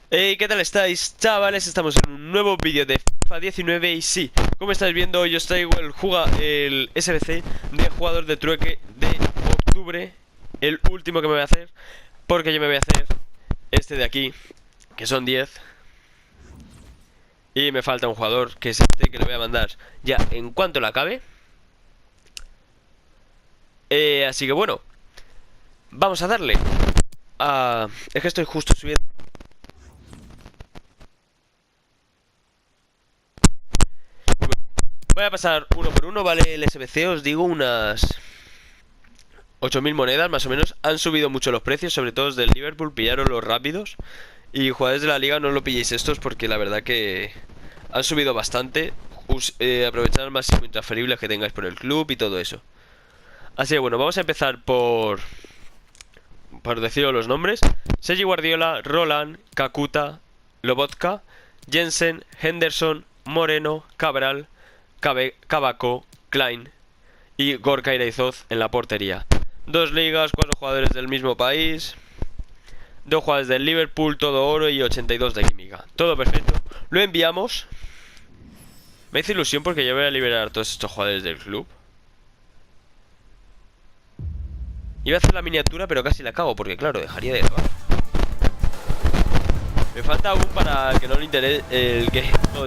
Hey, ¿qué tal estáis, chavales? Estamos en un nuevo vídeo de FIFA 19 y sí, como estáis viendo, hoy os traigo el SBC de jugador de trueque de octubre, el último que me voy a hacer, porque yo me voy a hacer este de aquí, que son 10, y me falta un jugador, que es este, que le voy a mandar ya en cuanto lo acabe. Así que bueno, vamos a darle a... Es que estoy justo subiendo. Voy a pasar uno por uno, vale. El SBC, os digo, unas 8.000 monedas más o menos. Han subido mucho los precios, sobre todo los del Liverpool, pillaron los rápidos. Y jugadores de la liga, no lo pilléis estos porque la verdad que han subido bastante. Aprovechad al máximo intransferibles que tengáis por el club y todo eso. Así que bueno, vamos a empezar por deciros los nombres: Sergi Guardiola, Roland, Kakuta, Lobotka, Jensen, Henderson, Moreno, Cabral, Cabaco, Klein y Gorka Iraizoz en la portería. Dos ligas, cuatro jugadores del mismo país, dos jugadores del Liverpool, todo oro y 82 de química. Todo perfecto. Lo enviamos. Me hace ilusión porque ya voy a liberar a todos estos jugadores del club. Iba a hacer la miniatura, pero casi la acabo porque claro, dejaría de grabar. Me falta aún para el que no le interese,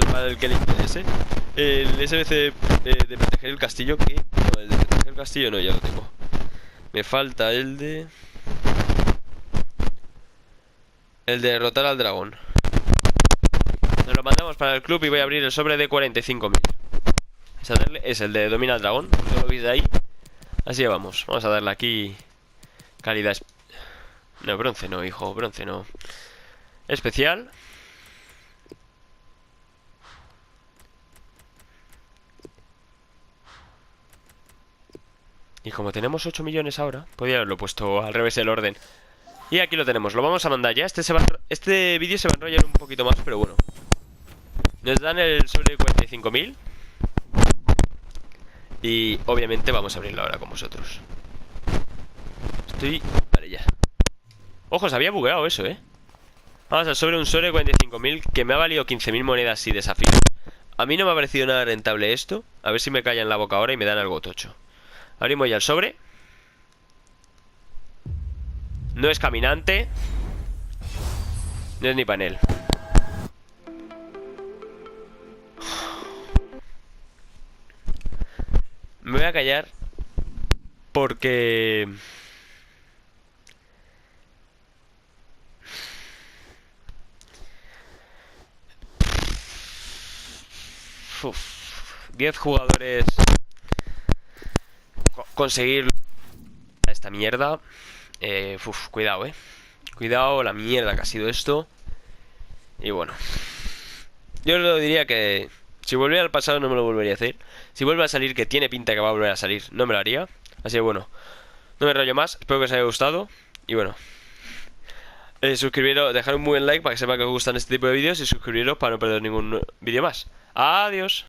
para el que le interese, el SBC de proteger el castillo, que... No, el de proteger el castillo no, ya lo tengo. Me falta el de derrotar al dragón. Nos lo mandamos para el club y voy a abrir el sobre de 45.000. Es el de domina al dragón, lo veis de ahí. Así que vamos a darle aquí calidad. No, bronce no, hijo, bronce no. Especial. Y como tenemos 8 millones ahora, podría haberlo puesto al revés el orden. Y aquí lo tenemos, lo vamos a mandar ya. Este vídeo se va a enrollar un poquito más, pero bueno. Nos dan el sobre de 45.000. Y obviamente vamos a abrirlo ahora con vosotros. Vale, ya. Ojo, se había bugueado eso, Vamos a sobre un sobre de 45.000 que me ha valido 15.000 monedas y desafíos. A mí no me ha parecido nada rentable esto. A ver si me callan la boca ahora y me dan algo tocho. Abrimos ya el sobre. No es caminante. No es ni panel. Me voy a callar porque... Uf, 10 jugadores conseguir esta mierda. Cuidado, cuidado la mierda que ha sido esto. Y bueno, yo lo diría que si volviera al pasado no me lo volvería a hacer. Si vuelve a salir, que tiene pinta que va a volver a salir, no me lo haría. Así que bueno, no me rollo más. Espero que os haya gustado. Y bueno, suscribiros, dejar un buen like para que sepa que os gustan este tipo de vídeos. Y suscribiros para no perder ningún vídeo más. Adiós.